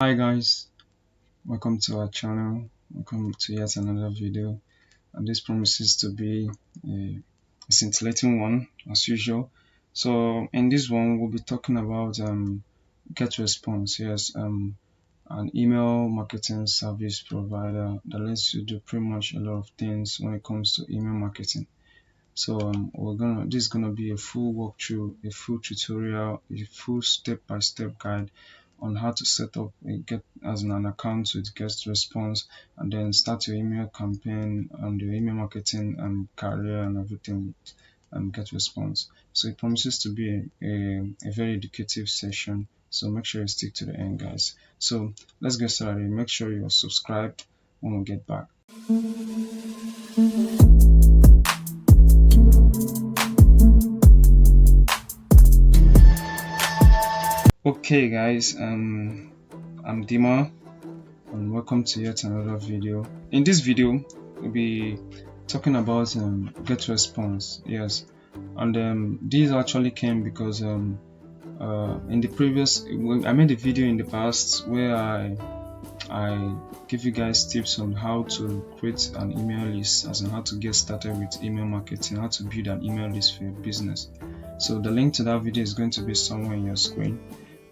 Hi guys, welcome to our channel. Welcome to yet another video, and this promises to be a scintillating one as usual. So in this one we'll be talking about GetResponse. Yes, an email marketing service provider that lets you do pretty much a lot of things when it comes to email marketing. So this is gonna be a full walkthrough, a full tutorial, a full step-by-step guide on how to set up a get as an account with GetResponse and then start your email campaign and your email marketing and career and everything with GetResponse. So it promises to be a very educative session. So make sure you stick to the end, guys. So let's get started. Make sure you're subscribed when we get back. Okay guys, I'm Dima and welcome to yet another video. In this video we'll be talking about GetResponse. Yes, and these actually came because in the previous I made a video in the past where I give you guys tips on how to create an email list, as in how to get started with email marketing, how to build an email list for your business. So the link to that video is going to be somewhere in your screen,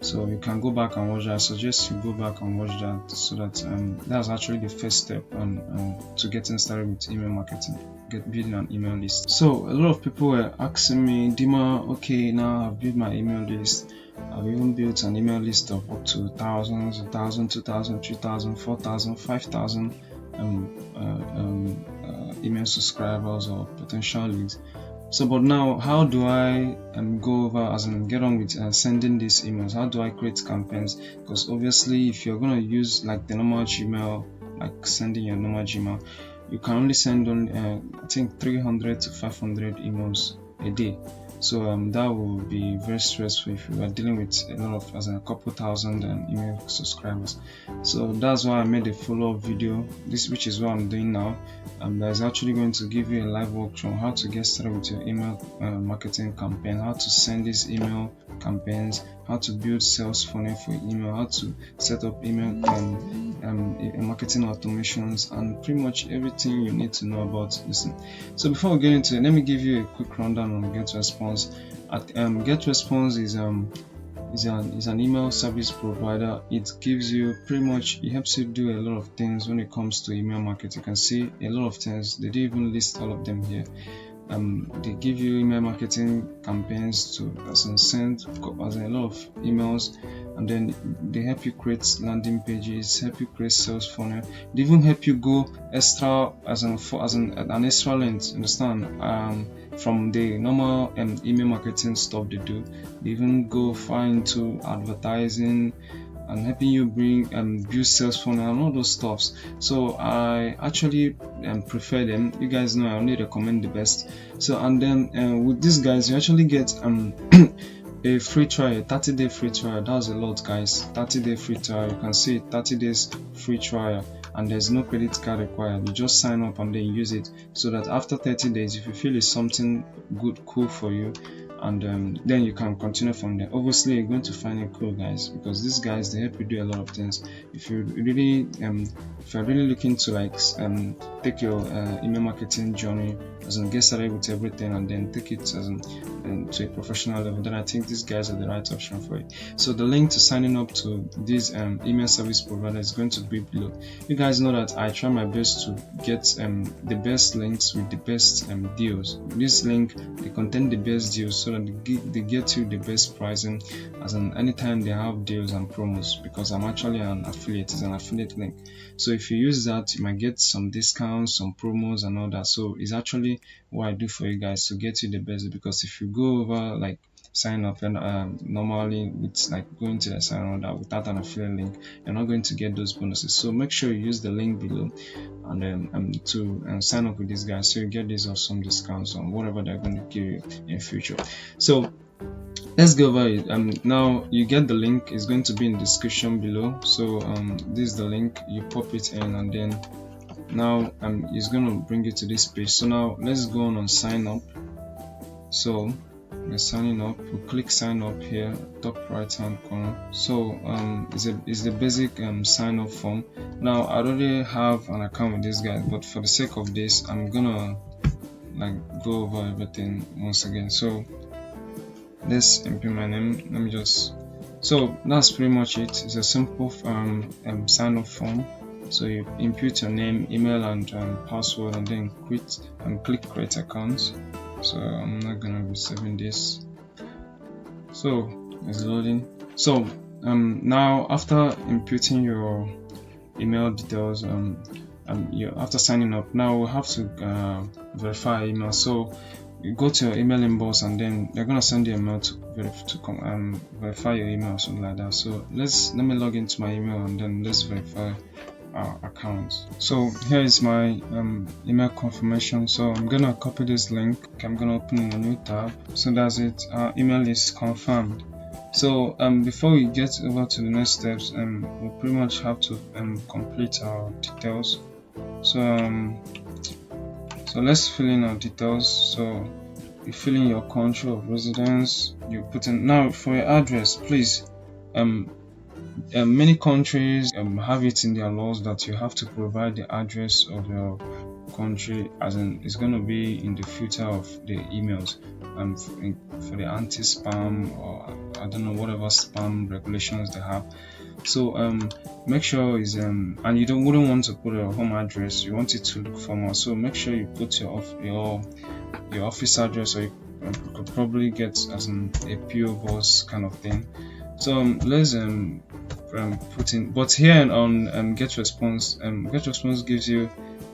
so you can go back and watch that. I suggest you go back and watch that, so that that's actually the first step to getting started with email marketing, building an email list. So a lot of people were asking me, Dima, okay, now I've built my email list. I've even built an email list of up to thousands, 1,000, 2,000, 3,000, 4,000, 5,000 email subscribers or potential leads. So, but now, how do I go over, as in get on with sending these emails? How do I create campaigns? Because obviously, if you're going to use like the normal Gmail, like sending your normal Gmail, you can only send on I think 300 to 500 emails a day. So that will be very stressful if you are dealing with a lot of, as in a couple thousand email subscribers. So that's why I made a follow-up video, which is what I'm doing now. That is actually going to give you a live walkthrough on how to get started with your email marketing campaign, how to send these email campaigns, how to build sales funnel for email, how to set up email marketing automations, and pretty much everything you need to know about this. So before we get into it, let me give you a quick rundown on GetResponse. GetResponse is an email service provider. It gives you pretty much, it helps you do a lot of things when it comes to email marketing. You can see a lot of things. They didn't even list all of them here. They give you email marketing campaigns to send a lot of emails, and then they help you create landing pages, help you create sales funnel. They even help you go extra an extra length. Understand? From the normal email marketing stuff they do, they even go far into advertising and helping you bring build sales funnel and all those stuffs. So I actually prefer them. You guys know I only recommend the best. So and then with these guys you actually get a free trial, 30-day free trial. That's a lot, guys. 30-day free trial. You can see 30 days free trial, and there's no credit card required. You just sign up and then use it, so that after 30 days, if you feel it's something good, cool for you, and then you can continue from there. Obviously you're going to find it cool, guys, because these guys, they help you do a lot of things. If you really if you're really looking to like take your email marketing journey, as in get started with everything and then take it to a professional level, then I think these guys are the right option for it. So the link to signing up to this email service provider is going to be below. You guys know that I try my best to get the best links with the best deals. This link, they contain the best deals, so that they get you the best pricing, as in anytime they have deals and promos, because I'm actually an affiliate. It's an affiliate link. So if you use that, you might get some discounts, some promos and all that. So it's actually what I do for you guys to get you the best, because if you go over like sign up and normally it's like going to the sign up that without an affiliate link, you're not going to get those bonuses. So make sure you use the link below and then to sign up with these guys, so you get these awesome discounts on whatever they're going to give you in future. So let's go over it. Now you get the link, is going to be in the description below. So this is the link, you pop it in, and then now it's going to bring you to this page. So now let's go on sign up. So we're signing up. We click sign up here, top right hand corner. So it's the basic sign up form. Now I already have an account with this guy, but for the sake of this, I'm gonna like go over everything once again. So let's input my name. Let me just, so that's pretty much it. It's a simple sign up form. So you input your name, email, and password, and then click create account. So I'm not gonna be saving this. So it's loading. So now after inputting your email details, after signing up, now we'll have to verify email. So you go to your email inbox, and then they're gonna send you a mail to verify your email or something like that. So let me log into my email, and then let's verify our account. So here is my email confirmation. So I'm gonna copy this link. I'm gonna open a new tab. So that's it. Our email is confirmed. So before we get over to the next steps, we pretty much have to complete our details. So let's fill in our details. So you fill in your country of residence. You put in, now for your address, please, many countries have it in their laws that you have to provide the address of your country, as in it's going to be in the footer of the emails for the anti-spam, or I don't know, whatever spam regulations they have. So make sure is and you wouldn't want to put a home address, you want it to look formal. So make sure you put your office address, or you could probably get as a PO box kind of thing. So let's put in, but here on GetResponse, GetResponse gives you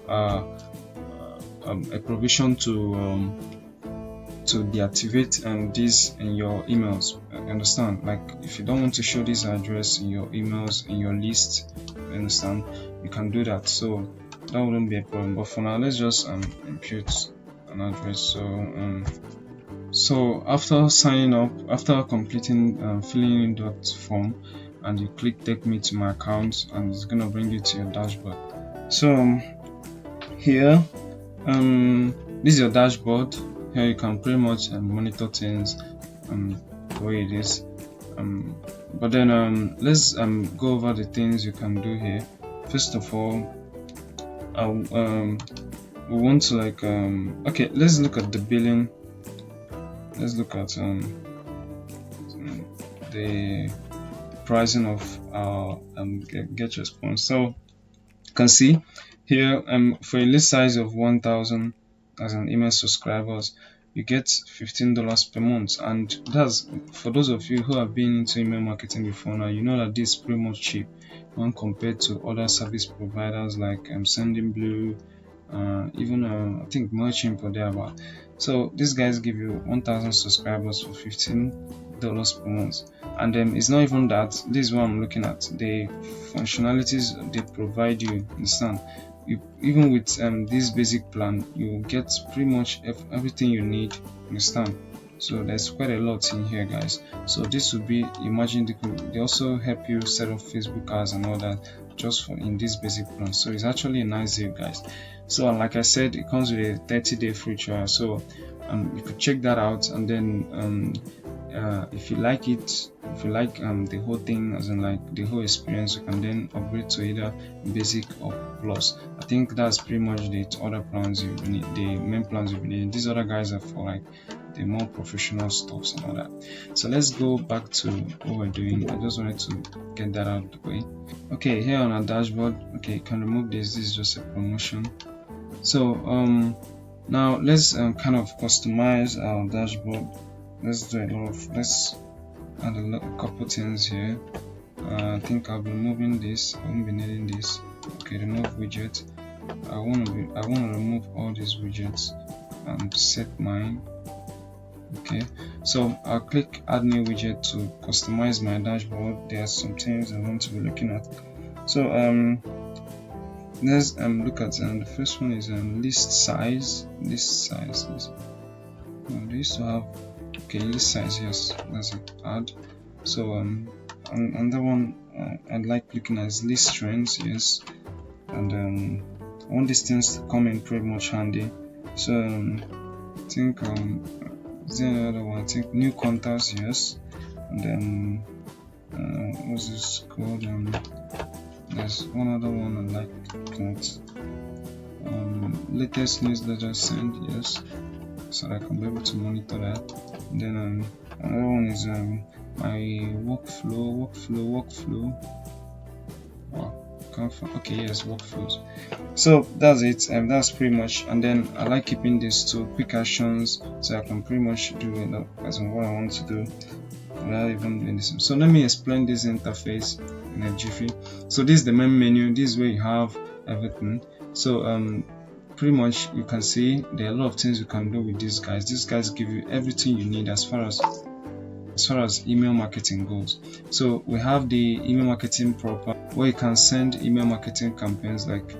a provision to deactivate this in your emails. Understand? Like if you don't want to show this address in your emails, in your list, understand, you can do that. So that wouldn't be a problem. But for now, let's just impute an address. So after signing up, after completing filling in that form, and you click take me to my account, and it's gonna bring you to your dashboard. So here this is your dashboard. Here you can pretty much monitor things the way it is, but then let's go over the things you can do here. First of all, we want to okay, let's look at the billing. Let's look at the pricing of our GetResponse. So you can see here for a list size of 1,000 as an email subscribers, you get $15 per month, and that's for those of you who have been into email marketing before. Now you know that this is pretty much cheap when compared to other service providers like Sending Blue, even I think MailChimp or thereabout. So these guys give you 1,000 subscribers for $15 per month, and it's not even that. This is what I'm looking at, the functionalities they provide you. Understand? Even with this basic plan, you get pretty much everything you need. Understand? So there's quite a lot in here, guys. So this would be, imagine they also help you set up Facebook ads and all that just for in this basic plan. So it's actually a nice deal, guys. So like I said, it comes with a 30-day free trial. So you could check that out, and then if you like it, if you like the whole thing, as in like the whole experience, you can then upgrade to either basic or plus. I think that's pretty much the other plans you need, the main plans you need. These other guys are for like the more professional stuff and all that. So let's go back to what we're doing. I just wanted to get that out of the way. Okay, here on our dashboard, okay, you can remove this. This is just a promotion. So now let's kind of customize our dashboard. Let's add a couple things here. I think I'll be removing this. I won't be needing this. Okay, remove widget. I want to remove all these widgets and set mine. Okay, so I'll click add new widget to customize my dashboard. There are some things I want to be looking at. So let's look at the first one is list size. They used to have, okay, list size, yes, that's it, add. So another one I'd like looking at is list trends, yes, and I want these things to come in pretty much handy. So I think is there another one? I think new contacts, yes. And then what's this called? There's one other one I like that. Latest newsletter sent, yes, so that I can be able to monitor that. And then another one is my workflow. Wow, can't find, okay, yes, workflows. So that's it, and that's pretty much. And then I like keeping this to quick actions, so I can pretty much do it as in what I want to do without even doing this. So let me explain this interface in a jiffy. So this is the main menu. This is where you have everything. So pretty much you can see there are a lot of things you can do with these guys. These guys give you everything you need as far as email marketing goes. So we have the email marketing proper, where you can send email marketing campaigns like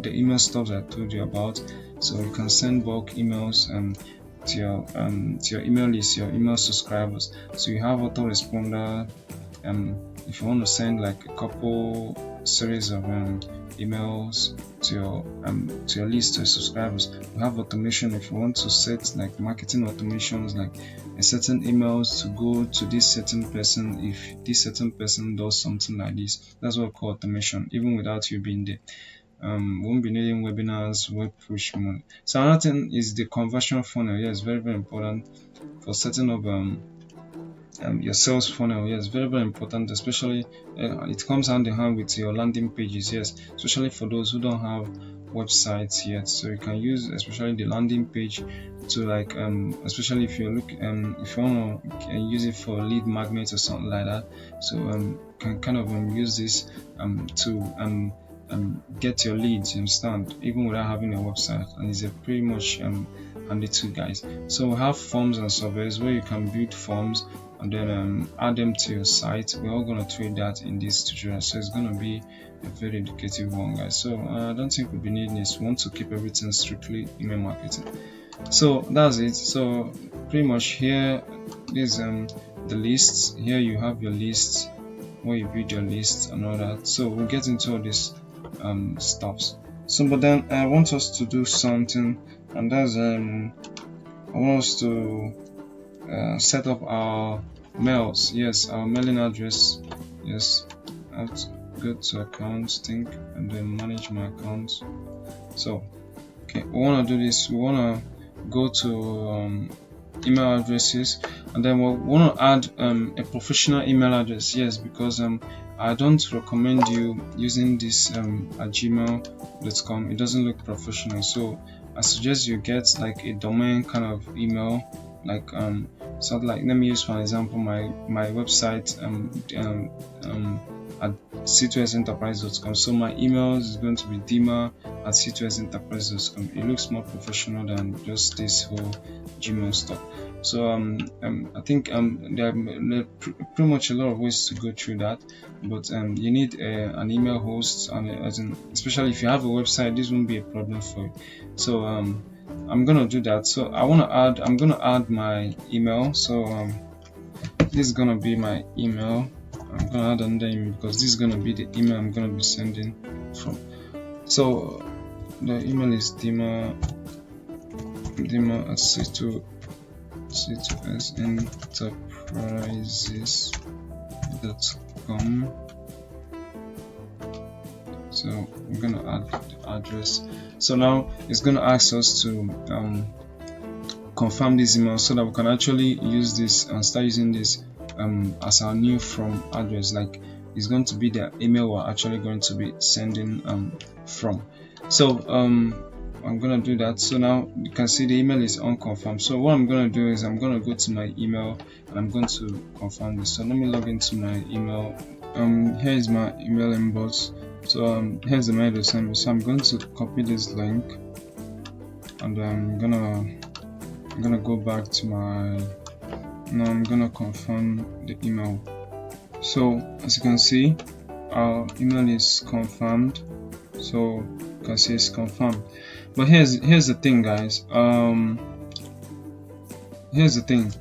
the email stuff that I told you about. So you can send bulk emails to your email list, your email subscribers. So you have autoresponder. If you want to send like a couple series of emails to your list, to your subscribers, you have automation. If you want to set like marketing automations, like a certain emails to go to this certain person, if this certain person does something like this, that's what we call automation, even without you being there. Won't be needing webinars, web push money. So another thing is the conversion funnel. Yes, very important for setting up your sales funnel. Yes, very important, especially it comes hand in hand with your landing pages. Yes, especially for those who don't have websites yet, so you can use especially the landing page to like especially if you look if you want to use it for lead magnets or something like that. So can kind of use this to get your leads, you understand, even without having a website, and it's a pretty much handy tool, guys. So we have forms and surveys where you can build forms and then add them to your site. We're all going to treat that in this tutorial, so it's going to be a very educative one, guys. So I don't think we'll be needing this. We want to keep everything strictly email marketing. So that's it. So pretty much here is the lists. Here you have your lists, where you build your list and all that. So we'll get into all this stuffs. So but then I want us to do something, and that's I want us to set up our mails. Yes, our mailing address. Yes, I have to go to accounts, think, and then manage my accounts. So okay, we want to do this. We want to go to email addresses, and then we want to add a professional email address. Yes, because I don't recommend you using this at gmail.com. It doesn't look professional, so I suggest you get like a domain kind of email, like something like, let me use for example my website at c2senterprise.com. so my email is going to be dima@c2senterprise.com. It looks more professional than just this whole Gmail stuff. So I think there are pretty much a lot of ways to go through that, but you need an email host, and especially if you have a website, this won't be a problem for you. So I'm gonna do that. So I'm gonna add my email. So this is gonna be my email. I'm gonna add another email because this is gonna be the email I'm gonna be sending from. So the email is dima@c2senterprises.com. So I'm gonna add the address. So now it's gonna ask us to confirm this email so that we can actually use this and start using this as our new from address. Like it's going to be the email we're actually going to be sending from. So I'm gonna do that. So now you can see the email is unconfirmed. So what I'm gonna do is I'm gonna go to my email and I'm going to confirm this. So let me log into my email. Here is my email inbox. So here's the mail to send me. So I'm going to copy this link, and I'm gonna go back to my. Now I'm gonna confirm the email. So as you can see, our email is confirmed. So you can see it's confirmed. But here's the thing, guys. Here's the thing.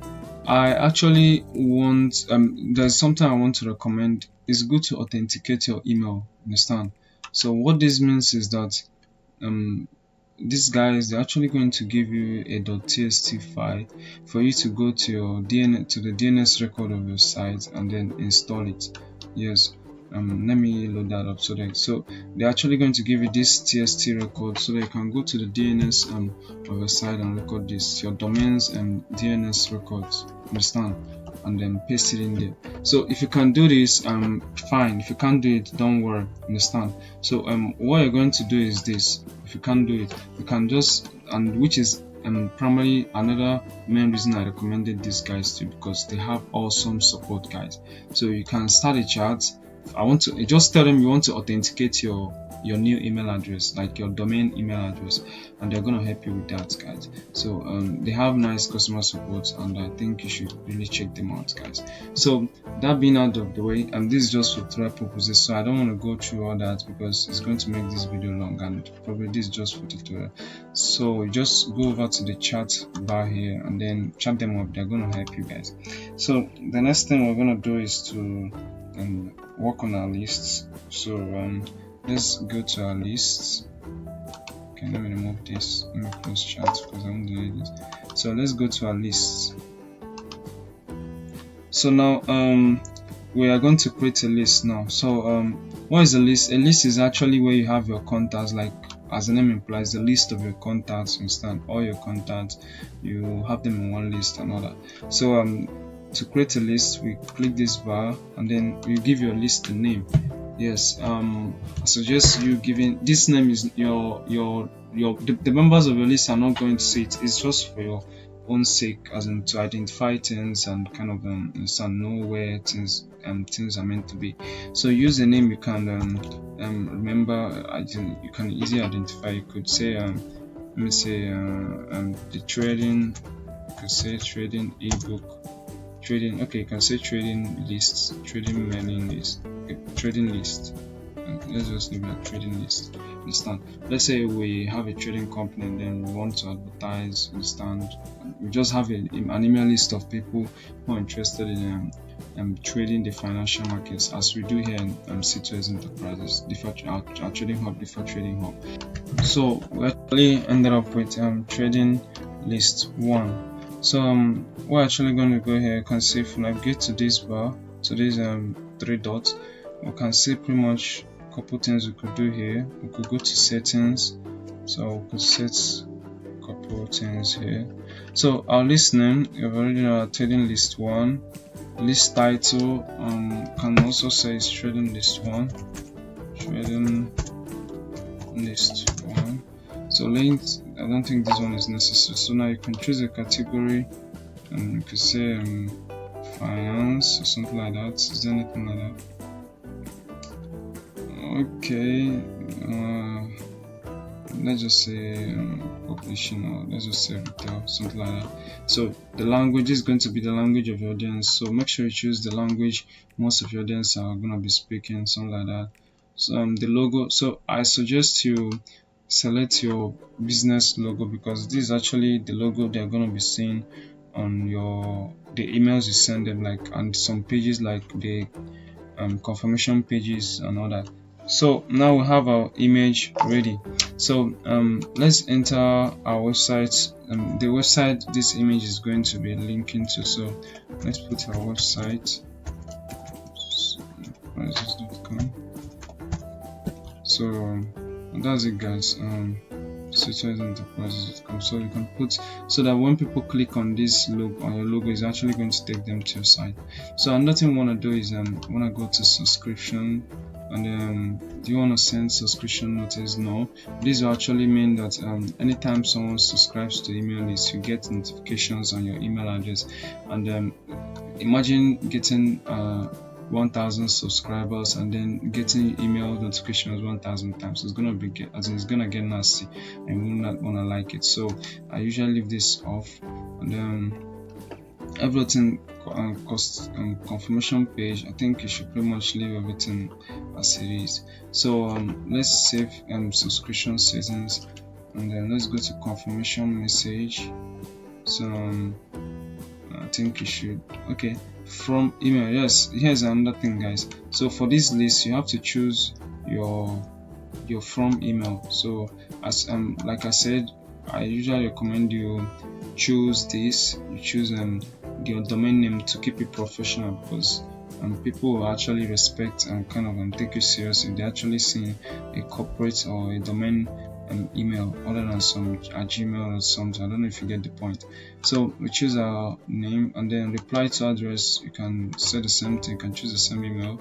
I actually want there's something I want to recommend. It's good to authenticate your email. Understand? So what this means is that these guys, they're actually going to give you a .txt file for you to go to your the DNS record of your site and then install it. Yes, let me load that up. So they're actually going to give you this txt record so that you can go to the DNS of your site and record this, your domains and DNS records, understand, and then paste it in there. So if you can do this, fine. If you can't do it, don't worry, understand. So what you're going to do is this. If you can't do it, you can just, and which is primarily another main reason I recommended these guys to, because they have awesome support, guys. So you can start a chat. I want to just tell them you want to authenticate your new email address, like your domain email address, and they're gonna help you with that, guys. So they have nice customer support, and I think you should really check them out, guys. So that being out of the way, and this is just for trial purposes, so I don't want to go through all that because it's going to make this video long, and probably this is just for tutorial. So just go over to the chat bar here and then chat them up. They're gonna help you, guys. So the next thing we're gonna do is to work on our lists. So let's go to our lists. Okay, let me remove this. Let me close chat because I won't delete this. So let's go to our lists. So now we are going to create a list now. So what is a list? A list is actually where you have your contacts, like as the name implies, the list of your contacts. You understand, all your contacts, you have them in one list and all that. So to create a list, we click this bar and then you give your list a name. Yes, I suggest you giving this name is the members of your list are not going to see it. It's just for your own sake, as in to identify things and kind of know where things are meant to be. So use a name you can remember. You can easily identify. You could say let me say the trading. You could say trading ebook. Trading, okay, you can say trading lists, trading mailing list, okay, trading list. Let's just leave it at trading list. Understand? Let's say we have a trading company and then we want to advertise. Understand? We just have an email list of people who are interested in trading the financial markets, as we do here in C2S Enterprises, our trading hub, Default Trading Hub. So we actually ended up with trading list 1. So we're actually going to go here. You can see if we navigate to this bar, to these 3 dots, we can see pretty much a couple things we could do here. We could go to settings, so we could set a couple things here. So our list name, you've already know, our trading list 1. List title, can also say it's trading list 1. Trading list 1. So length, I don't think this one is necessary. So now you can choose a category, and you could say finance or something like that. Is there anything like that? Okay, let's just say publishing, or let's just say retail, something like that. So the language is going to be the language of your audience. So make sure you choose the language most of your audience are going to be speaking, something like that. So the logo. So I suggest you select your business logo, because this is actually the logo they're going to be seeing on the emails you send them, like, and some pages like the confirmation pages and all that. So now we have our image ready. So let's enter our website. The website this image is going to be linking to. So let's put our website. So that's it, guys. C2S-Enterprises.com. So you can put, so that when people click on this logo, on your logo, is actually going to take them to your site. So another thing we want to do is want to go to subscription, and do you want to send subscription notice? No. This will actually mean that anytime someone subscribes to the email list, you get notifications on your email address. And imagine getting 1,000 subscribers and then getting email notifications 1,000 times. It's gonna be it's gonna get nasty, and you will not wanna like it. So I usually leave this off, and then everything cost confirmation page. I think you should pretty much leave everything as it is. So let's save subscription settings, and then let's go to confirmation message. So I think you should, okay, from email. Yes, here's another thing, guys. So for this list, you have to choose your your from email. So as like I said, I usually recommend you choose this. You choose your domain name to keep it professional, because people will actually respect and kind of take you serious if they actually see a corporate or a domain email other than some a Gmail or something. I don't know if you get the point. So we choose our name and then reply to address. You can set the same thing. You can choose the same email,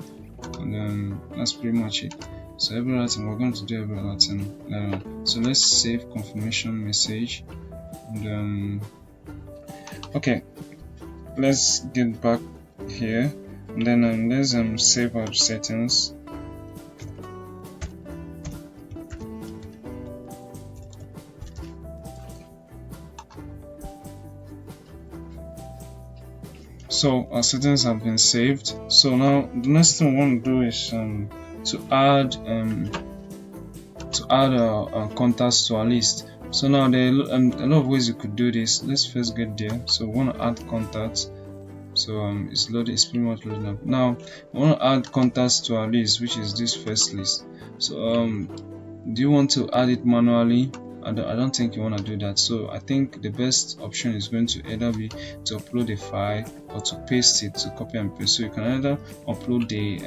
and then that's pretty much it. So every other thing we're going to do every other thing later on. So let's save confirmation message. And okay, let's get back here, and then let's save our settings. So our settings have been saved. So now the next thing we want to do is to add contacts to our list. So now there are a lot of ways you could do this. Let's first get there. So we want to add contacts. So it's loaded. It's pretty much loaded up. Now we want to add contacts to our list, which is this first list. So do you want to add it manually? I don't think you want to do that. So I think the best option is going to either be to upload a file or to paste it, to copy and paste. So you can either upload the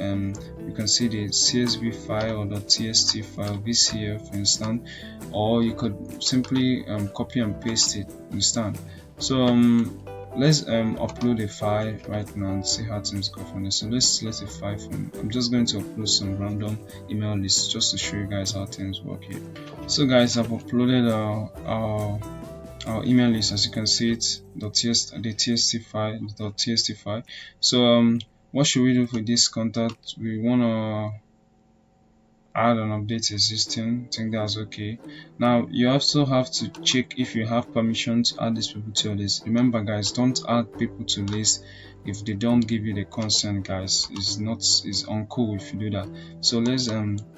you can see the CSV file or the TXT file, VCF, for instance, or you could simply copy and paste it, understand? So let's upload a file right now and see how things go from there. So let's select a file from, I'm just going to upload some random email lists just to show you guys how things work here. So guys, I've uploaded our email list. As you can see, it's the txt file. So what should we do for this contact? We want to add and update existing. I think that's okay. Now you also have to check if you have permission to add these people to your list. Remember guys, don't add people to list if they don't give you the consent, guys. It's uncool if you do that. So let's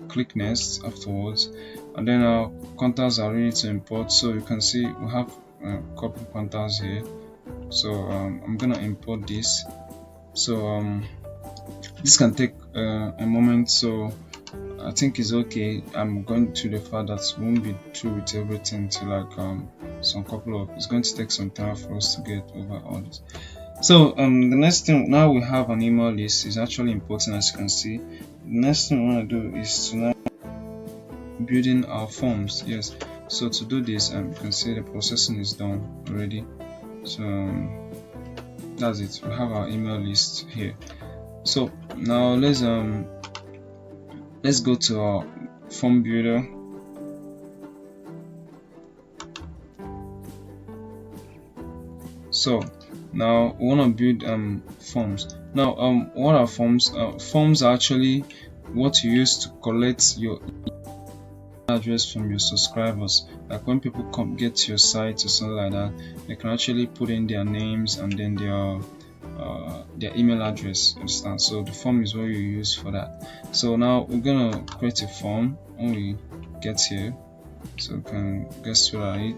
click next afterwards, and then our contacts are ready to import. So you can see we have a couple of contacts here. So I'm gonna import this. So this can take a moment, so I think it's okay. I'm going to the fact that we won't be through with everything till like it's going to take some time for us to get over all this. So the next thing, now we have an email list, is actually important. As you can see, the next thing we want to do is to now building our forms. Yes, so to do this, you can see the processing is done already. So that's it. We have our email list here. So now let's go to our form builder. So now we want to build forms. Now what are forms? Forms are actually what you use to collect your address from your subscribers. Like when people get to your site or something like that, they can actually put in their names and then their email address, understand? So the form is what you use for that. So now we're gonna create a form when we get here, so we can get started at it.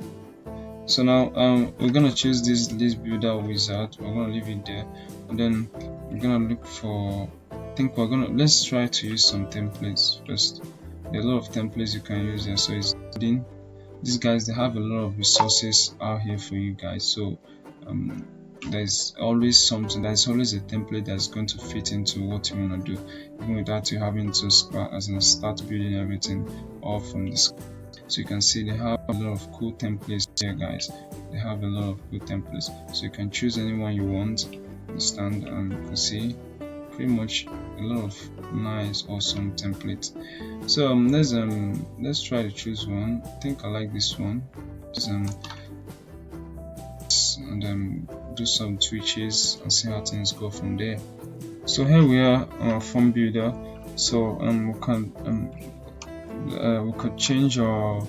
So now we're gonna choose this list builder wizard. We're gonna leave it there, and then we're gonna look for, I think let's try to use some templates first. There are a lot of templates you can use there. So it's these guys, they have a lot of resources out here for you guys. So there's always a template that's going to fit into what you want to do, even without you having to start building everything all from this. So you can see they have a lot of cool templates here, guys. They have a lot of cool templates, so you can choose any one you want, understand? And you can see pretty much a lot of nice, awesome templates. So let's try to choose one. I think I like this one. And then do some switches and see how things go from there. So here we are on our form builder. So we could change we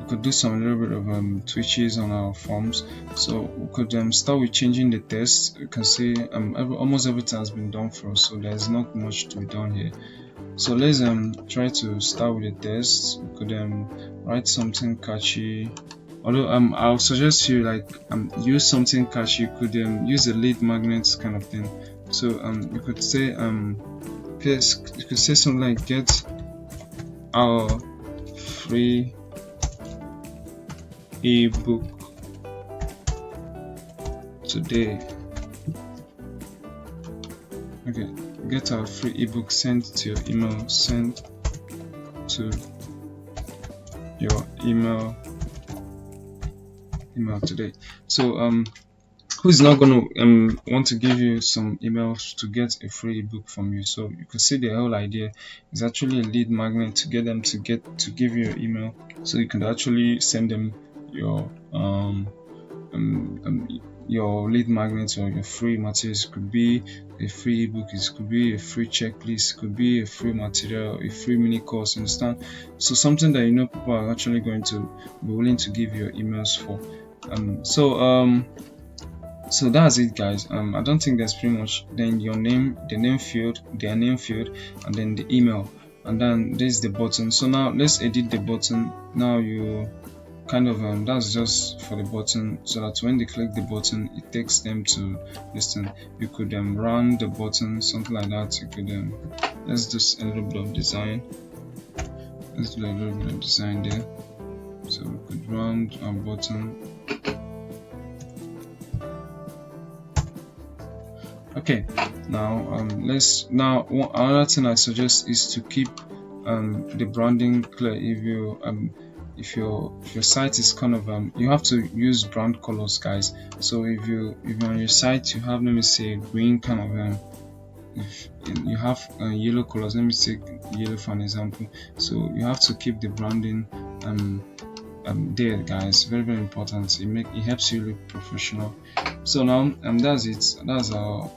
could do some little bit of switches on our forms. So we could start with changing the text. You can see almost everything has been done for us, so there's not much to be done here. So let's try to start with the text. We could write something catchy. Although I'll suggest you use something catchy. You could use a lead magnet kind of thing. So you could say something like our free ebook today. Okay, get our free ebook sent to your email. Sent to your email today. So who's not going to want to give you some emails to get a free ebook from you? So you could see the whole idea is actually a lead magnet to get them to give you your email, so you can actually send them your lead magnets or your free materials. Could be a free ebook, it could be a free checklist, it could be a free material, a free mini course, understand? So something that you know people are actually going to be willing to give you your emails for. So that's it, guys. I don't think there's pretty much. Then your name, their name field, and then the email, and then there's the button. So now let's edit the button. Now you kind of that's just for the button, so that when they click the button, it takes them to listen. You could run the button, something like that. You could let's do a little bit of design. Let's do a little bit of design there. So we could run our button. Okay, now another thing I suggest is to keep the branding clear. If your site is kind of you have to use brand colors, guys. So if you're on your site, you have, let me say, green kind of if you have yellow colors, let me take yellow for an example. So you have to keep the branding there, guys. Very, very important. It helps you look professional. So now that's it. That's our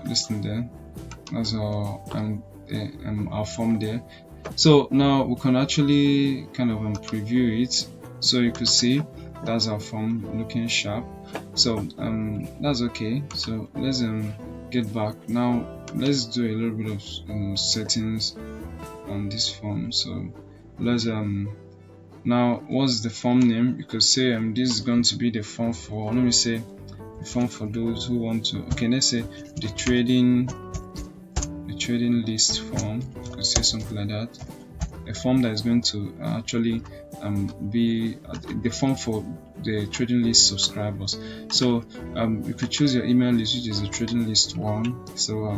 listing there. That's our form there. So now we can actually kind of preview it, so you could see that's our form looking sharp. So that's okay. So let's get back. Now let's do a little bit of settings on this form. So let's now what's the form name? You could say this is going to be the form for, let me say, the form for those who want to, okay, let's say the trading list form. You could say something like that. A form that is going to actually be the form for the trading list subscribers. So you could choose your email list, which is the trading list one. So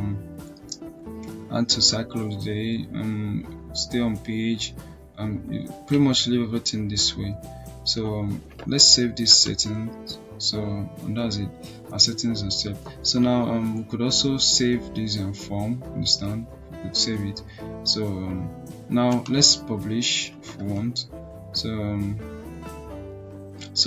add to cycle of the day, stay on page, you pretty much leave everything this way. So let's save this setting. So that's it, our settings and stuff. So now we could also save this form, understand? We could save it. So now let's publish if we want. So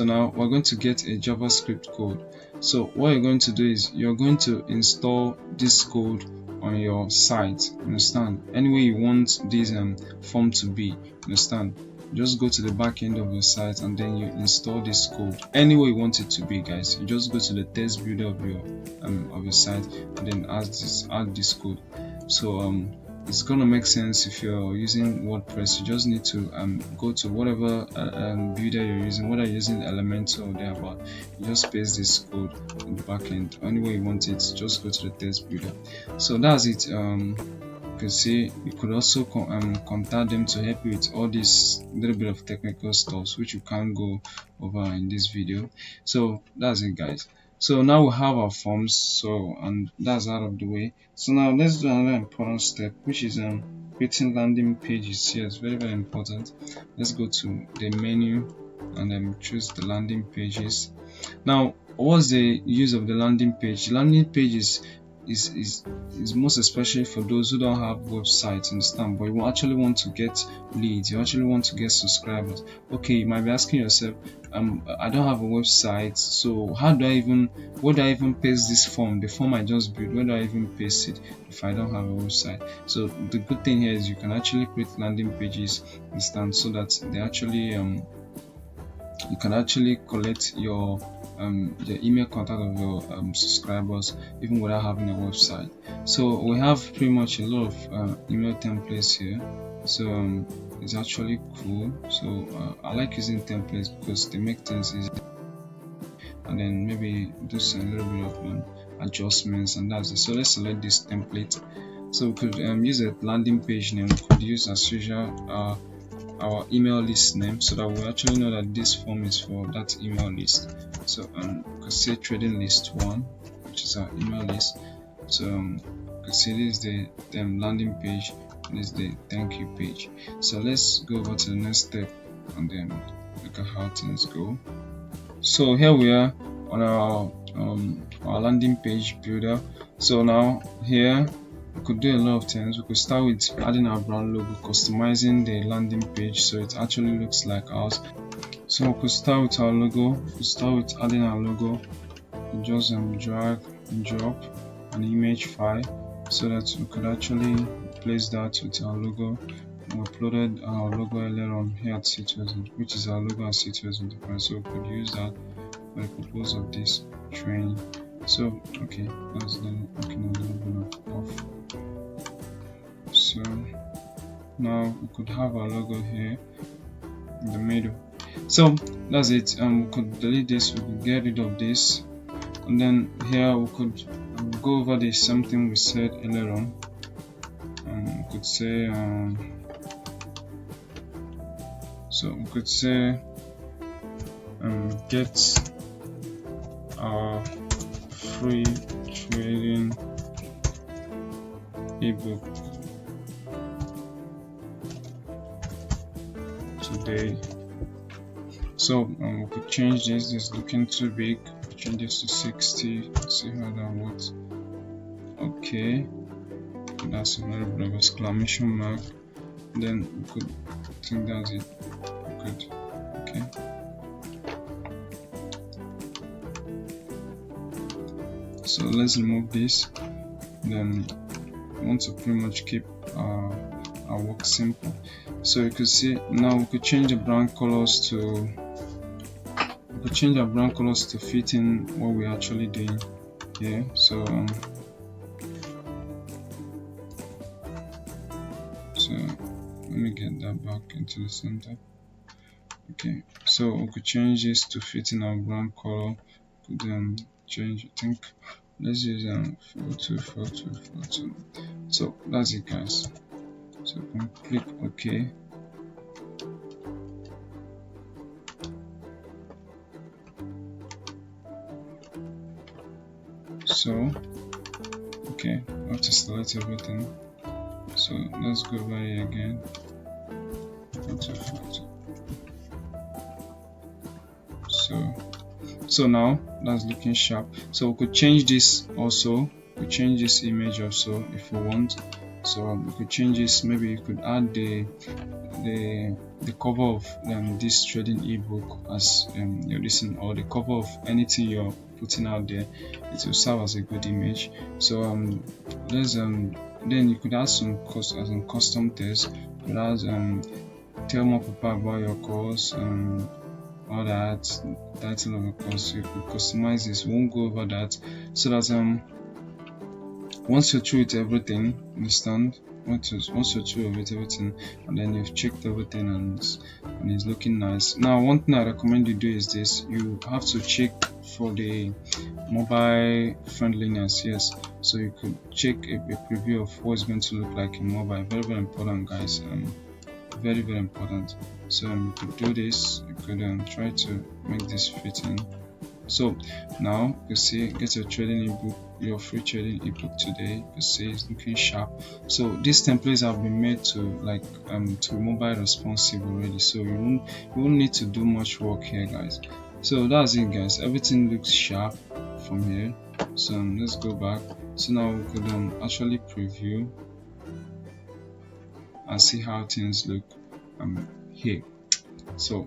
now we're going to get a JavaScript code. So what you're going to do is you're going to install this code on your site, understand? Any way you want this form to be, understand? Just go to the back end of your site and then you install this code any way you want it to be, guys. You just go to the text builder of your site and then add this code. So it's gonna make sense if you're using WordPress. You just need to go to whatever builder you're using, whether you're using Elementor or thereabout. You just paste this code in the back end any way you want it. Just go to the text builder. So that's it. You can see you could also contact them to help you with all this little bit of technical stuff which you can't go over in this video. So that's it, guys. So now we have our forms, so and that's out of the way. So now let's do another important step, which is creating landing pages. Here it's very, very important. Let's go to the menu and then choose the landing pages. Now what's the use of the landing page? Landing pages is most especially for those who don't have websites, understand, but you actually want to get leads, you actually want to get subscribers. Okay, you might be asking yourself, I don't have a website, so where do I even paste this form, the form I just built? Where do I even paste it if I don't have a website? So the good thing here is you can actually create landing pages, understand, so that they actually you can actually collect your email contact of your subscribers even without having a website. So we have pretty much a lot of email templates here. So it's actually cool. So I like using templates because they make things easy, and then maybe do some little bit of adjustments, and that's it. So let's select this template So we could use a landing page name. We could use as usual our email list name, so that we actually know that this form is for that email list. So we could say trading list 1, which is our email list. So you could see this is the landing page, and this is the thank you page. So let's go over to the next step and then look at how things go. So here we are on our landing page builder. So now here we could do a lot of things. We could start with adding our brand logo, customizing the landing page so it actually looks like ours. So we could start with our logo. We could start with adding our logo. We just drag and drop an image file so that we could actually place that with our logo. We uploaded our logo earlier on here at C2000, which is our logo at C2000, so we could use that for the purpose of this training. So okay, that's the logo off. So now we could have our logo here in the middle. So that's it. We could delete this, we could get rid of this, and then here we could go over the something we said earlier on. We could say so we could say get our free trading ebook today. So we could change this. This is looking too big. Change this to 60. Let's see how that works. Okay, that's a little bit of exclamation mark. Then we could think that's it. Good. Okay. So let's remove this. Then we want to pretty much keep our work simple. So you could see now we could change the brand colors to fit in what we're actually doing here. So let me get that back into the center. Okay, so we could change this to fit in our brand color. Could change, I think let's use 424242. So that's it, guys. So you can click OK. So okay, I have to select everything. So let's go over here again. 4242. So now that's looking sharp. So we could change this also. We change this image also if we want. So we could change this. Maybe you could add the cover of this trading ebook as your listen, or the cover of anything you're putting out there. It will serve as a good image. So there's then you could add some custom text. You could add tell more people about your course, all that, title of your course. You could customize this. We won't go over that. So that once you're through with everything, understand? Once you're through with everything, and then you've checked everything and it's looking nice. Now, one thing I recommend you do is this: you have to check for the mobile friendliness. Yes, so you could check a preview of what it's going to look like in mobile. Very, very important, guys. Very, very important. So you could do this. You could try to make this fit in. So now you see, get your trading ebook, your free trading ebook today. You see it's looking sharp. So these templates have been made to to be mobile responsive already. So you won't need to do much work here, guys. So that's it, guys. Everything looks sharp from here. So let's go back. So now we could actually preview and see how things look here. So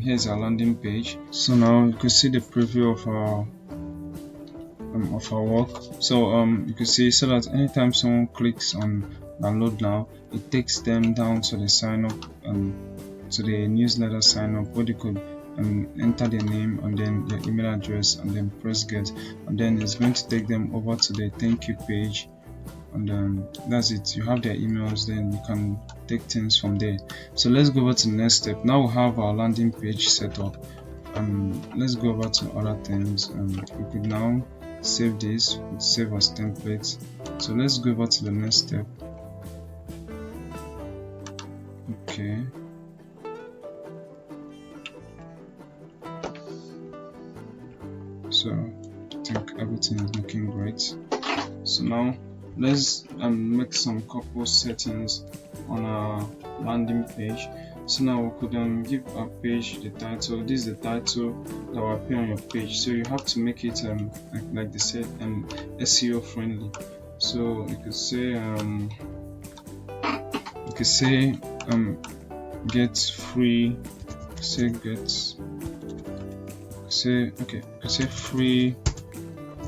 here's our landing page. So now you can see the preview of our work. So you can see, so that anytime someone clicks on download now, it takes them down to the sign up to the newsletter sign up, where they could enter their name and then their email address and then press get, and then it's going to take them over to the thank you page. And that's it. You have their emails, then you can take things from there. So let's go over to the next step. Now we have our landing page set up. Let's go over to other things. We could now save this, save as template. So let's go over to the next step. Okay, so I think everything is looking great. So now let's make some couple settings on our landing page. So now we could give our page the title. This is the title that will appear on your page, so you have to make it like they said SEO friendly. So you could say get free, free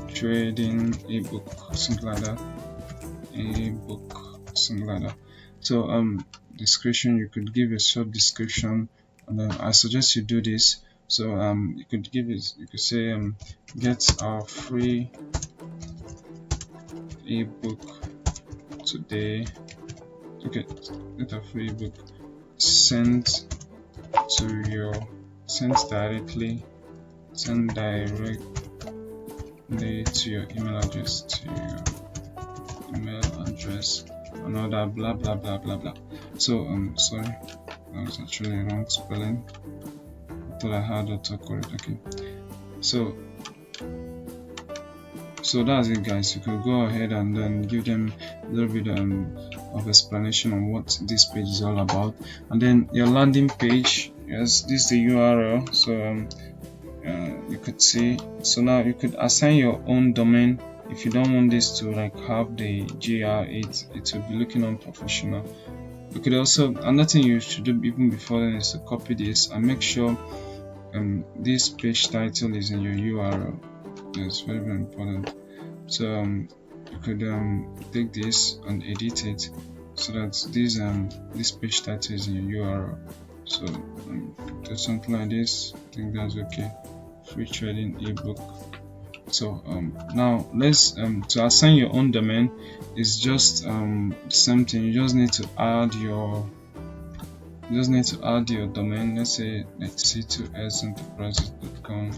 trading ebook, something like that. So description, you could give a short description, and I suggest you do this. So you could say get our free ebook today. Okay, get a free ebook sent directly to your email address, and all that blah blah blah blah blah. So sorry, that was actually a wrong spelling. I thought I had autocorrect. Okay, so that's it, guys. You could go ahead and then give them a little bit of explanation on what this page is all about, and then your landing page. Yes, this is the URL. So you could see. So now you could assign your own domain. If you don't want this to like have the GR, it will be looking unprofessional. You could also, another thing you should do even before then is to copy this and make sure this page title is in your URL. It's very, very important. So you could take this and edit it so that this page title is in your URL. So do something like this. I think that's okay. Free trading ebook. So now let's to assign your own domain is just the same thing. You just need to add your domain. Let's say like c2senterprises.com.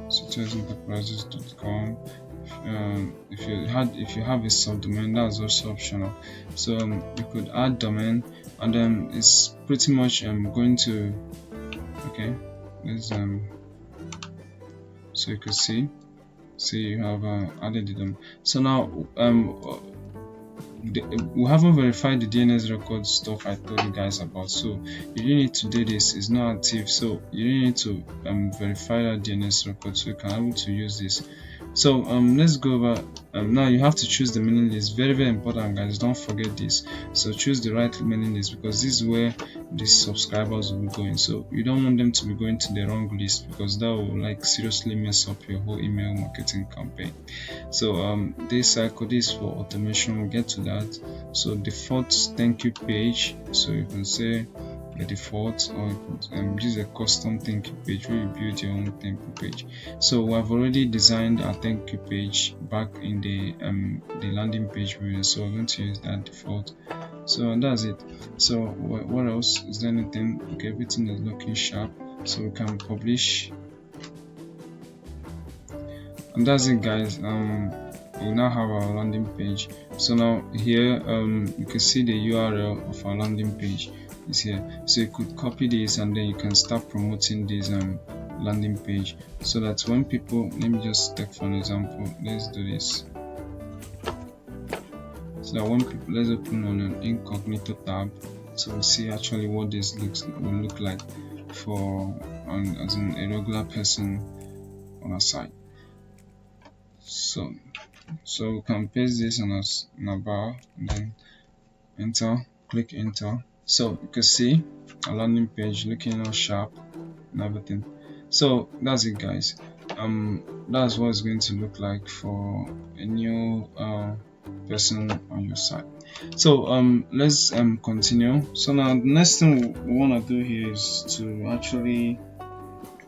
c2senterprises.com. If you have a subdomain, that's also optional. So you could add domain, and then it's pretty much going to okay. Let's so you could see you have added them. So now we haven't verified the DNS record stuff I told you guys about, so you really need to do this. It's not active, so you really need to verify that DNS record so you can able to use this. So let's go over now. You have to choose the mailing list. Very, very important, guys. Don't forget this. So choose the right mailing list, because this is where the subscribers will be going. So you don't want them to be going to the wrong list, because that will like seriously mess up your whole email marketing campaign. So this cycle, this for automation, we'll get to that. So default thank you page, so you can say the default, or you could use a custom thank you page where you build your own thank you page. So we have already designed our thank you page back in the landing page viewer, so we're going to use that default. So that's it. So what else? Is there anything? Okay, everything is looking sharp, so we can publish, and that's it, guys. We now have our landing page. So now here you can see the URL of our landing page is here, so you could copy this and then you can start promoting this landing page, so that when people, let me just take for an example, let's do this, so that when people, let's open on an incognito tab, so we'll see actually what this will look like for as a regular person on our site. So we can paste this on our bar and then enter, click enter. So you can see a landing page looking all sharp and everything. So that's it, guys. That's what it's going to look like for a new person on your site. So let's continue. So now the next thing we want to do here is to actually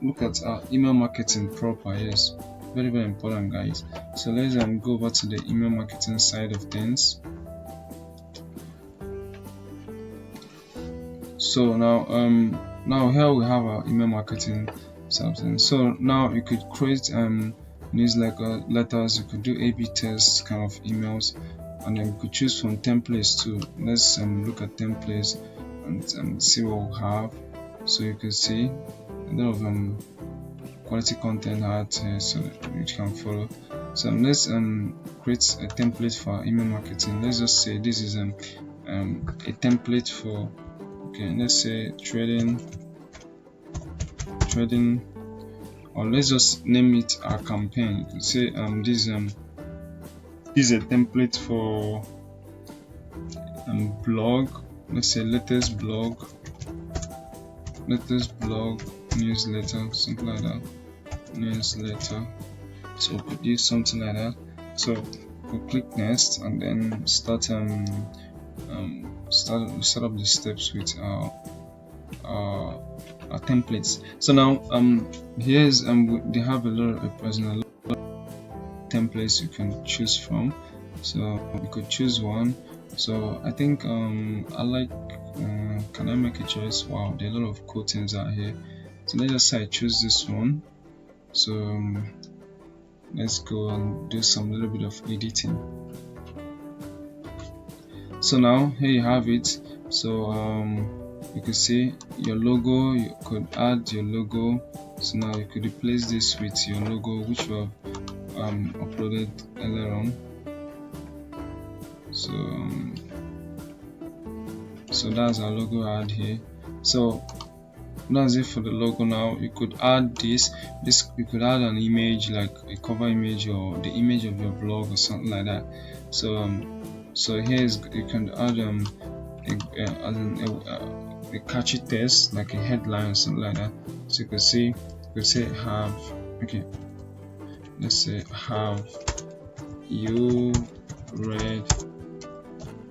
look at our email marketing proper. Yes, very, very important, guys. So let's go over to the email marketing side of things. So now now here we have our email marketing something. So now you could create newsletter letters, you could do A/B tests kind of emails, and then you could choose from templates too. Let's look at templates and see what we have. So you can see a lot of quality content out here, so you can follow. So let's create a template for email marketing. Let's just say this is a template for, okay, let's say trading, or let's just name it our campaign. You can say this is a template for blog. Let's say latest blog newsletter, something like that, newsletter. So we could use something like that. So we'll click next and then start up the steps with our templates. So now here's they have a lot of templates you can choose from. So you could choose one. So I think I like can I make a choice? Wow, there are a lot of cool things out here. So let's just say I choose this one. So let's go and do some little bit of editing. So now here you have it. So you could see your logo, you could add your logo. So now you could replace this with your logo which you have uploaded earlier on. So that's our logo add here. So that's it for the logo. Now you could add this you could add an image, like a cover image or the image of your blog or something like that. So so here is, you can add a catchy text like a headline or something like that. So you could say have, okay, let's say, have you read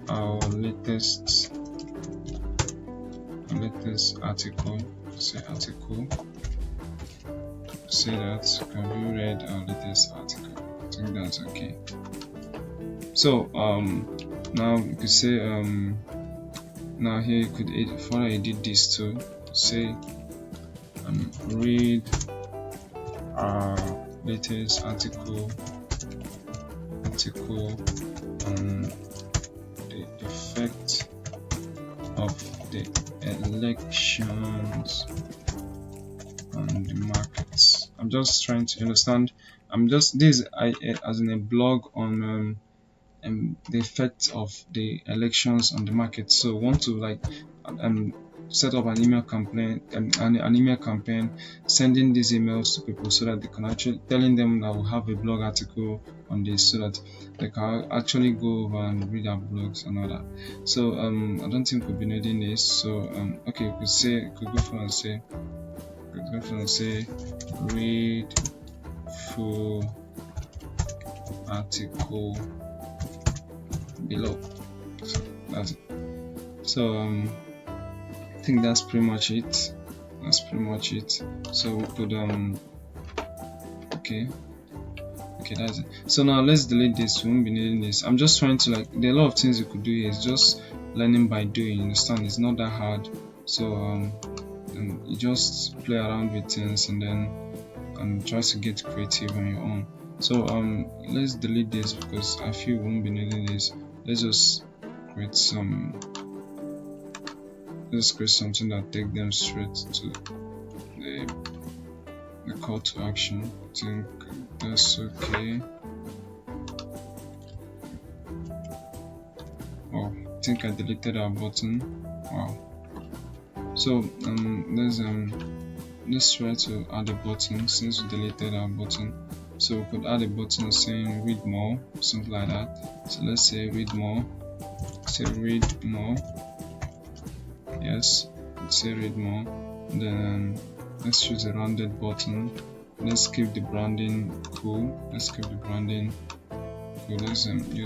our latest article? Say article. Say that, have you read our latest article? I think that's okay. So now you could say now here you could edit this too. Say read our latest article on the effect of the elections on the markets. I'm just trying to understand. As in a blog on the effect of the elections on the market. So want to like set up an email campaign, sending these emails to people so that they can actually telling them that we'll have a blog article on this, so that they can actually go over and read our blogs and all that. So I don't think we'll be needing this. So okay, you could go for and say read full article below. So that's it. So I think that's pretty much it. So we could okay, that's it. So now let's delete this. We won't be needing this. I'm just trying to, like, there are a lot of things you could do here. It's just learning by doing, you understand? It's not that hard. So you just play around with things and then try to get creative on your own. So let's delete this because I feel we won't be needing this. Let's just create something that take them straight to the call to action. I think that's okay. Oh, I think I deleted our button. Wow. So let's try to add a button since we deleted our button. So we could add a button saying read more, something like that. So let's say read more. Say read more. Yes, let's say read more. Then let's choose a rounded button. Let's keep the branding cool. Let's use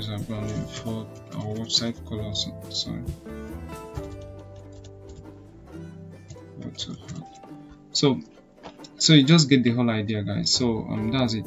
our branding for our website color. Sorry. So you just get the whole idea, guys. So that's it.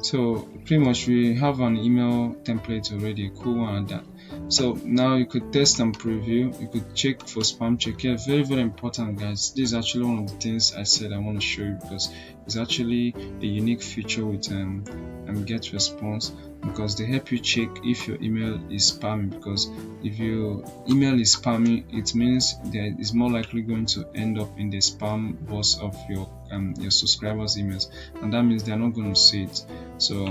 So pretty much we have an email template already, a cool one at that. So now you could test and preview. You could check for spam check. Yeah, very very important, guys. This is actually one of the things I said I want to show you, because it's actually a unique feature with GetResponse, because they help you check if your email is spammy. Because if your email is spammy, it means that it's more likely going to end up in the spam box of your subscribers' emails, and that means they're not going to see it. So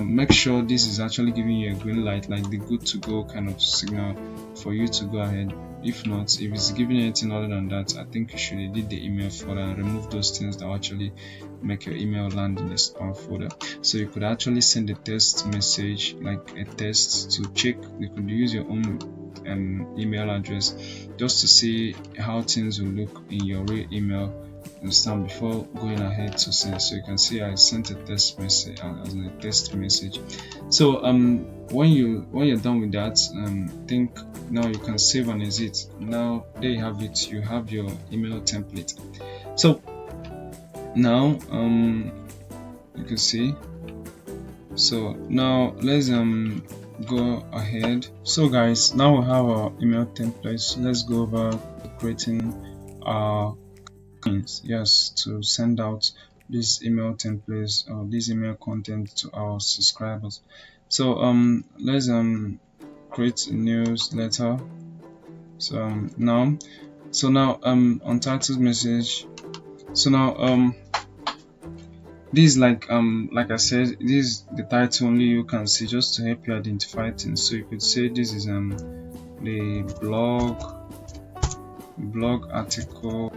make sure this is actually giving you a green light, like the good to go kind of signal for you to go ahead. If not, if it's giving anything other than that, I think you should edit the email folder and remove those things that actually make your email land in the spam folder. So you could actually send a test message, like a test to check. You could use your own email address just to see how things will look in your real email, understand, before going ahead to send. So you can see I sent a test message as a test message. So when you're done with that, think now you can save and exit. Now there you have it, you have your email template. So now you can see. So now let's go ahead. So guys, now we have our email template. So let's go over creating our yes, to send out these email templates or this email content to our subscribers. So let's create a newsletter. So now untitled message. So now this is like I said, this is the title only you can see, just to help you identify things. So you could say this is the blog article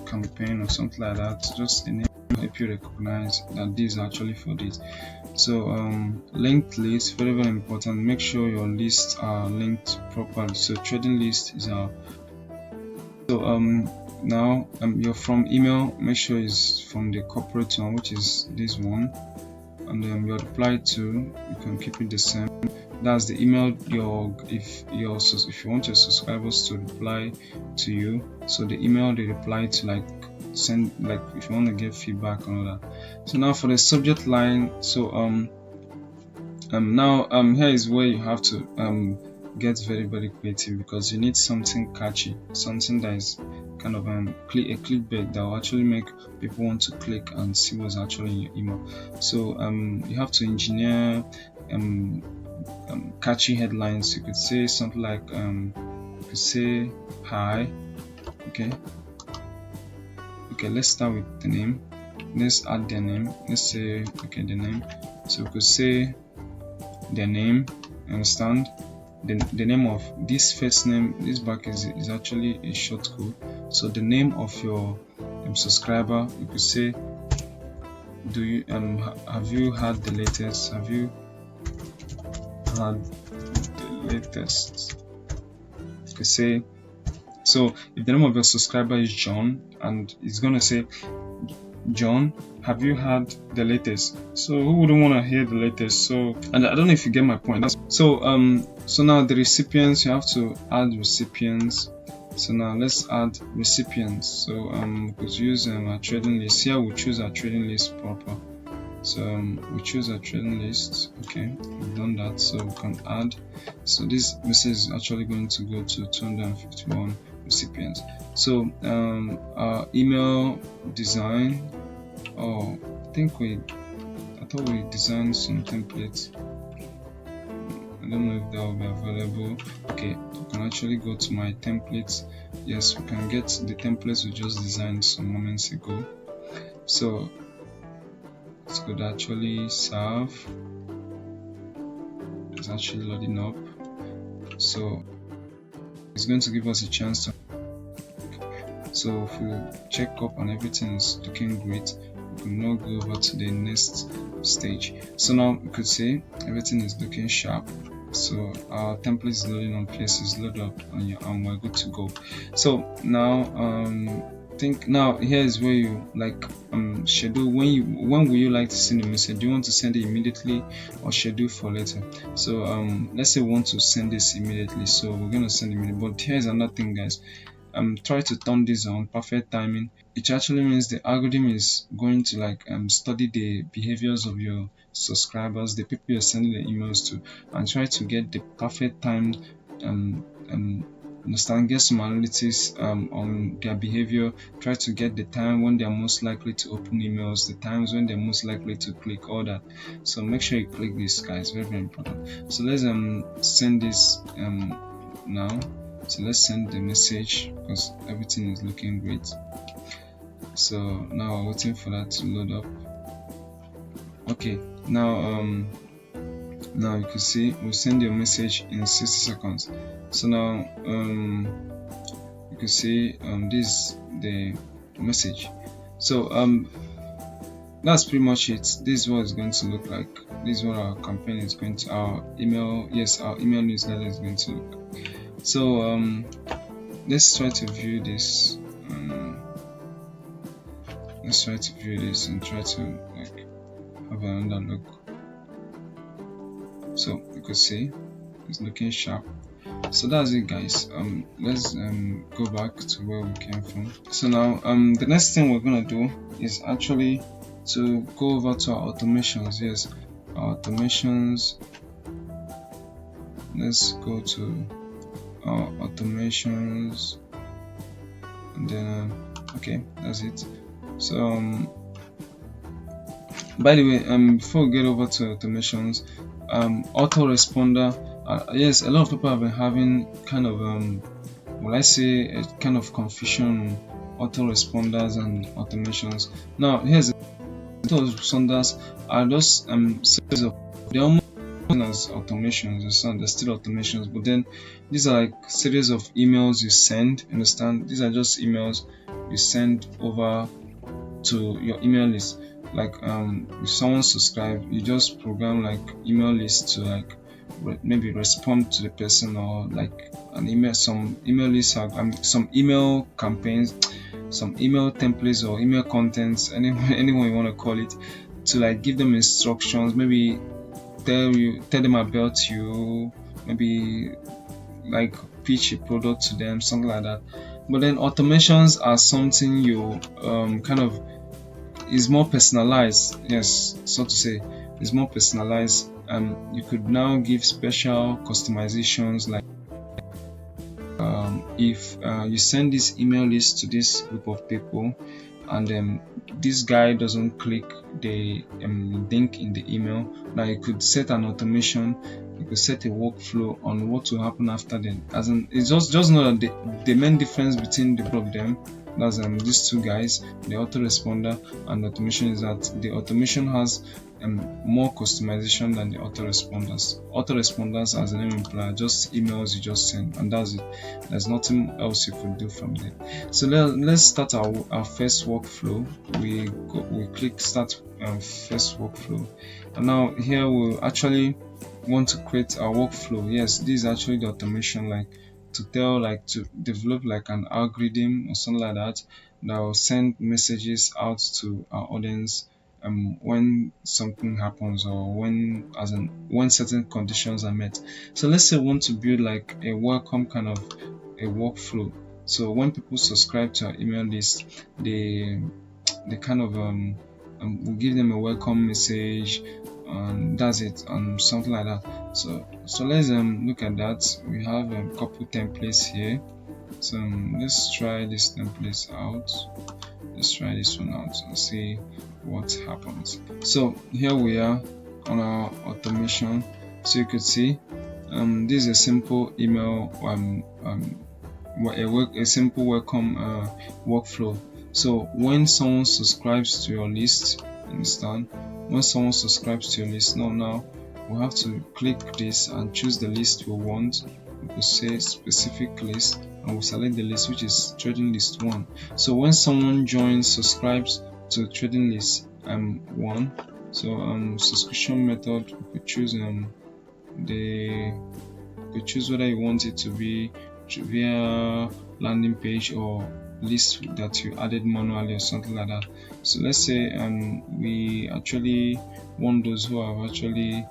campaign or something like that, just a name to help you recognize that this is actually for this. So linked list, very very important. Make sure your lists are linked properly. So trading list is our now your from email, make sure it's from the corporate one, which is this one, and then your reply to, you can keep it the same. That's the email if you want your subscribers to reply to you. So the email they reply to, like send, like if you want to get feedback on that. So now for the subject line, so here is where you have to get very very creative, because you need something catchy, something that is kind of a clickbait that will actually make people want to click and see what's actually in your email. So you have to engineer catchy headlines. You could say something like you could say hi. Okay, let's start with the name. Let's add their name. Let's say the name. So we could say their name, understand, the name of this first name, this back is actually a short code. So the name of your subscriber, you could say, do you have you had the latest, have you had the latest? You could say, so if the name of your subscriber is John, and it's gonna say, John, have you had the latest? So who wouldn't want to hear the latest? So, and I don't know if you get my point. So now the recipients, you have to add recipients. So now let's add recipients. So we could use a trading list. Here we choose our trading list proper. So we choose our trading list. Okay, we've done that. So we can add. So this message is actually going to go to 251 recipients. So our email design. Oh, I thought we designed some templates. I don't know if that will be available. Okay, you can actually go to my templates. Yes, we can get the templates we just designed some moments ago. So it could actually serve. It's actually loading up. So it's going to give us a chance to. So if we check up and everything is looking great, we can now go over to the next stage. So now we could say everything is looking sharp. So our template is loading on places, load up, and we're good to go. So now now here is where you like schedule when will you like to send a message. Do you want to send it immediately or schedule for later? So let's say we want to send this immediately, so we're going to send immediately. But here's another thing, guys. try to turn this on, perfect timing. It actually means the algorithm is going to like study the behaviors of your subscribers, the people you're sending the emails to, and try to get the perfect time, understand, get some analytics on their behavior, try to get the time when they're most likely to open emails, the times when they're most likely to click, all that. So make sure you click this, guys, very important. So let's send this now. So let's send the message because everything is looking great. So now we're waiting for that to load up. Okay, now now you can see we'll send your message in 60 seconds. So now you can see this is the message. So that's pretty much it. This is what it's going to look like. This is what our campaign is going to, our email newsletter is going to look like. So let's try to view this. Let's try to view this and try to like have another look. So you could see it's looking sharp. So that's it, guys. Let's go back to where we came from. So now the next thing we're gonna do is actually to go over to our automations. Yes, our automations. Let's go to our automations, and then okay, that's it. So by the way, before we get over to automations, autoresponder, yes, a lot of people have been having kind of will I say a kind of confusion on autoresponders and automations. Now here's autoresponders are those series of, they're almost as automations, they're still automations, but then these are like series of emails you send, understand? These are just emails you send over to your email list. Like if someone subscribes, you just program like email list to like maybe respond to the person, or like an email, some email lists have some email campaigns, some email templates or email contents, anyone you want to call it, to like give them instructions, maybe tell them about you, maybe like pitch a product to them, something like that. But then automations are something you kind of is more personalized. Yes, so to say, is more personalized. You could now give special customizations, like if you send this email list to this group of people, and this guy doesn't click the link in the email, now you could set an automation, you could set a workflow on what will happen after them. As in, it's just know that the main difference between the two of them, that's these two guys, the autoresponder and the automation, is that the automation has more customization than the autoresponders. Autoresponders, as the name implies, just emails you just send, and that's it. There's nothing else you could do from there. So let's start our first workflow. We click start first workflow, and now here we'll actually want to create our workflow. Yes, this is actually the automation, like to develop like an algorithm or something like that will send messages out to our audience when something happens, or when certain conditions are met. So let's say we want to build like a welcome kind of a workflow. So when people subscribe to our email list, they kind of we'll give them a welcome message, and that's it, something like that. So let's look at that. We have a couple templates here. So let's try this template out. Let's try this one out and see what happens. So here we are on our automation. So you could see this is a simple email, a simple welcome workflow. So when someone subscribes to your list, understand, when someone subscribes to your list, now we have to click this and choose the list we want. We could say specific list, and we'll select the list, which is trading list 1. So when someone subscribes to trading list 1, so subscription method, we could choose whether you want it to be via landing page or list that you added manually or something like that. So let's say we actually want those who have actually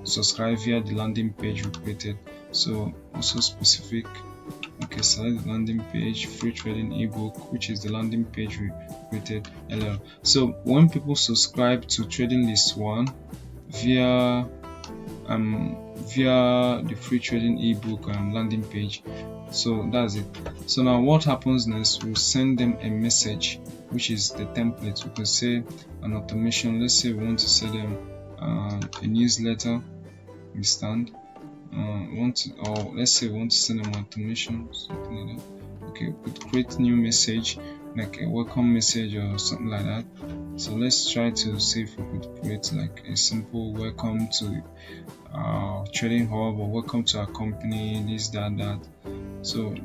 subscribed via the landing page we created. So also specific, Okay, select the landing page, free trading ebook, which is the landing page we created earlier. So when people subscribe to trading list 1 via the free trading ebook landing page, so that's it. So now what happens next, we'll send them a message, which is the template. We could say an automation. Let's say we want to send them a newsletter, understand, or let's say we want to send them automation, something like that. Okay, we could create new message, like a welcome message or something like that. So let's try to see if we could create like a simple welcome to trading hub, or welcome to our company, this, that. So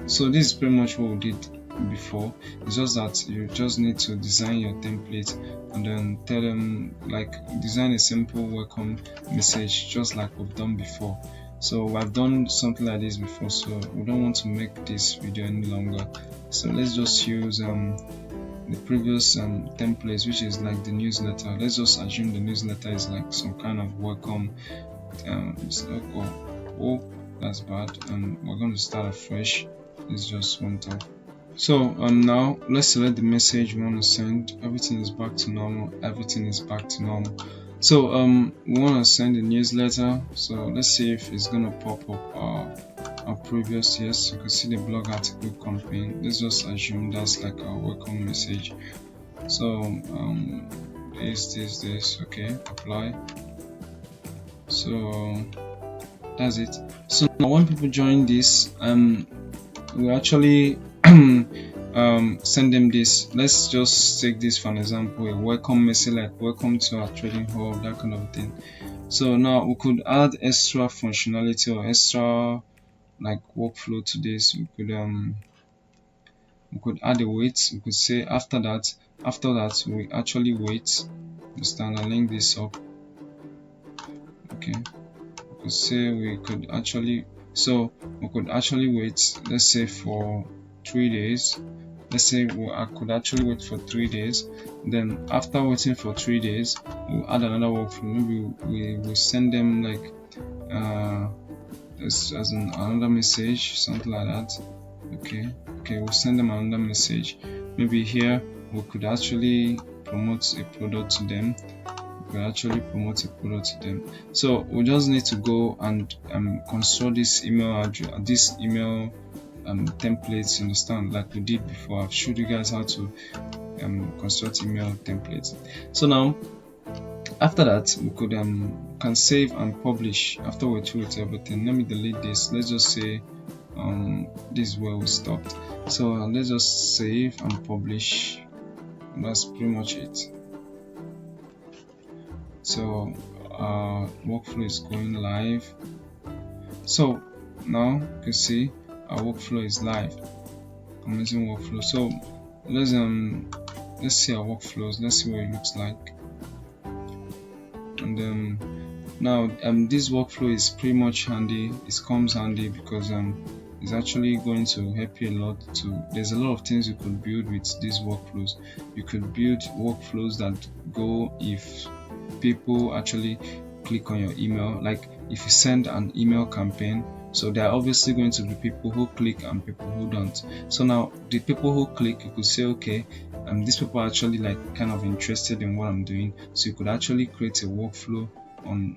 so this is pretty much what we did before. It's just that you just need to design your template and then tell them, like, design a simple welcome message just like we've done before. So I've done something like this before, so we don't want to make this video any longer. So let's just use the previous templates, which is like the newsletter. Let's just assume the newsletter is like some kind of welcome. Oh, that's bad. We're going to start afresh. This just went off. So now let's select the message we want to send. Everything is back to normal. Everything is back to normal. So we want to send a newsletter. So let's see if it's gonna pop up our previous. Yes, you can see the blog article campaign. Let's just assume that's like our welcome message. So this. Okay, apply. So that's it. So now when people join this, we actually send them this. Let's just take this for an example, a welcome message like welcome to our trading hub, that kind of thing. So now we could add extra functionality or extra like workflow to this. We could add a wait. We could say after that we actually wait. Understand? I'll link this up. Okay, we could say we could actually wait, let's say for 3 days. Let's say I could actually wait for 3 days. Then after waiting for 3 days, we'll add another workflow. Maybe we will send them like as another message, something like that. Okay, we'll send them another message. Maybe here we could actually promote a product to them. So we just need to go and construct this email address, templates, understand, like we did before. I've showed you guys how to construct email templates. So now after that we could can save and publish. After we tweet everything, let me delete this. Let's just say this is where we stopped. So let's just save and publish. That's pretty much it. So workflow is going live. So now you can see our workflow is live. Amazing workflow. So let's see our workflows. Let's see what it looks like. And now this workflow is pretty much handy. It comes handy because it's actually going to help you a lot. There's a lot of things you could build with these workflows. You could build workflows that go if people actually click on your email. Like if you send an email campaign, so there are obviously going to be people who click and people who don't. So now the people who click, you could say, okay, these people are actually like kind of interested in what I'm doing. So you could actually create a workflow on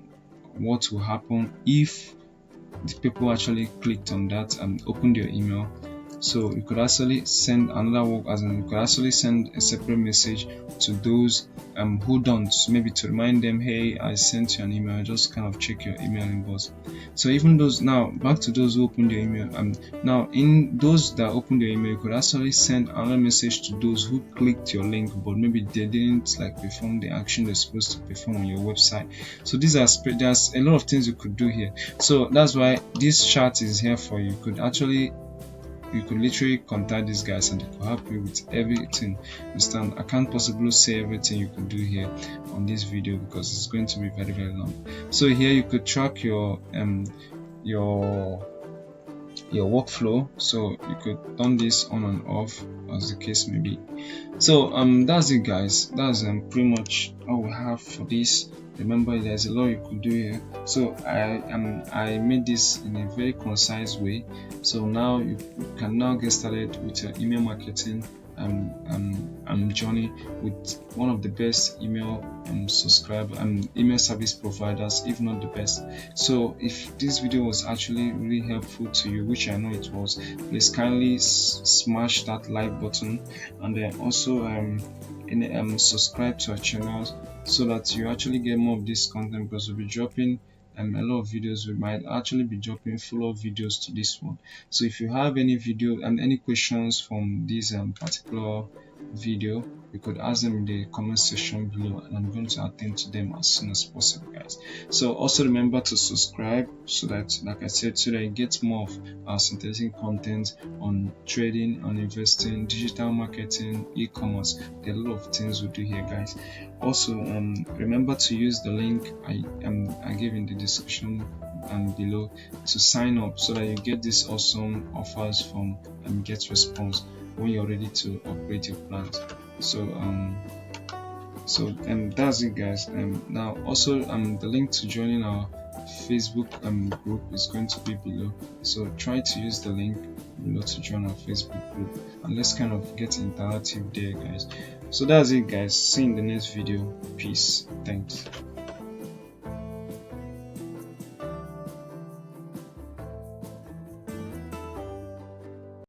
what will happen if the people actually clicked on that and opened your email. So you could actually send another work, as in you could actually send a separate message to those who don't, maybe to remind them, hey, I sent you an email, just kind of check your email inbox. So even those, now back to those who opened your email, now in those that opened your email, you could actually send another message to those who clicked your link but maybe they didn't like perform the action they're supposed to perform on your website. So there's a lot of things you could do here. So that's why this chart is here for you. You could literally contact these guys and they could help you with everything. Understand? I can't possibly say everything you could do here on this video because it's going to be very, very long. So here you could track your your workflow, so you could turn this on and off as the case may be. So that's it guys, that's pretty much all we have for this. Remember, there's a lot you could do here, so I made this in a very concise way. So now you can now get started with your email marketing journey with one of the best email email service providers, if not the best. So if this video was actually really helpful to you, which I know it was, please kindly smash that like button, and then also subscribe to our channel so that you actually get more of this content, because we'll be dropping a lot of videos. We might actually be dropping follow-up videos to this one. So if you have any video and any questions from this particular video, you could ask them in the comment section below, and I'm going to attend to them as soon as possible guys. So also remember to subscribe, so that, like I said, so that you get more of our synthetic content on trading, on investing, digital marketing, e-commerce. There are a lot of things we do here guys. Also remember to use the link I gave in the description below to sign up, so that you get these awesome offers from GetResponse when you're ready to upgrade your plans. So that's it guys. Now also the link to joining our Facebook group is going to be below, so try to use the link below to join our Facebook group, and let's kind of get interactive there guys. So that's it guys, see you in the next video. Peace, thanks.